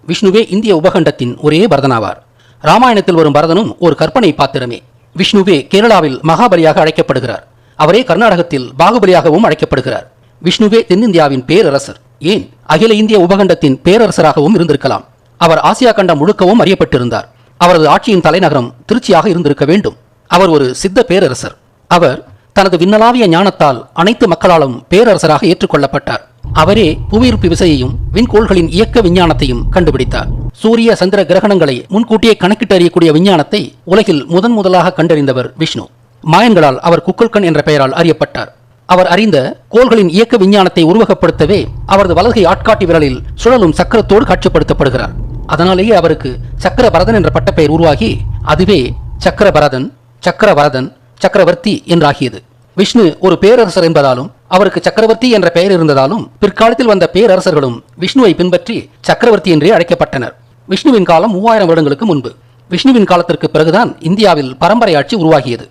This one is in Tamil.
விஷ்ணுவே இந்திய உபகண்டத்தின் ஒரே பரதனாவார். ராமாயணத்தில் வரும் பரதனும் ஒரு கற்பனை பாத்திரமே. விஷ்ணுவே கேரளாவில் மகாபலியாக அழைக்கப்படுகிறார். அவரே கர்நாடகத்தில் பாகுபலியாகவும் அழைக்கப்படுகிறார். விஷ்ணுவே தென்னிந்தியாவின் பேரரசர், ஏன் அகில இந்திய உபகண்டத்தின் பேரரசராகவும் இருந்திருக்கலாம். அவர் ஆசியா கண்டம் முழுக்கவும் அறியப்பட்டிருந்தார். அவரது ஆட்சியின் தலைநகரம் திருச்சியாக இருந்திருக்க வேண்டும். அவர் ஒரு சித்த பேரரசர். அவர் தனது விண்ணளாவிய ஞானத்தால் அனைத்து மக்களாலும் பேரரசராக ஏற்றுக்கொள்ளப்பட்டார். அவரே புவியீர்ப்பு விசையையும் விண்கோள்களின் இயக்க விஞ்ஞானத்தையும் கண்டுபிடித்தார். சூரிய சந்திர கிரகணங்களை முன்கூட்டியே கணக்கிட்டு அறியக்கூடிய விஞ்ஞானத்தை உலகில் முதலாக கண்டறிந்தவர் விஷ்ணு. மாயன்களால் அவர் குக்கல்கன் என்ற பெயரால் அறியப்பட்டார். அவர் அறிந்த கோள்களின் இயக்க விஞ்ஞானத்தை உருவகப்படுத்தவே அவரது வலகை ஆட்காட்டி விரலில் சுழலும் சக்கரத்தோடு காட்சிப்படுத்தப்படுகிறார். அதனாலேயே அவருக்கு சக்கரபரதன் என்ற பட்டப்பெயர் உருவாகி அதுவே சக்கரபரதன், சக்கரவரதன், சக்கரவர்த்தி என்றாகியது. விஷ்ணு ஒரு பேரரசர் என்பதாலும் அவருக்கு சக்கரவர்த்தி என்ற பெயர் இருந்ததாலும் பிற்காலத்தில் வந்த பேரரசர்களும் விஷ்ணுவை பின்பற்றி சக்கரவர்த்தி என்றே அழைக்கப்பட்டனர். விஷ்ணுவின் காலம் 3000 வருடங்களுக்கு முன்பு. விஷ்ணுவின் காலத்திற்கு பிறகுதான் இந்தியாவில் பரம்பரை ஆட்சி உருவாகியது.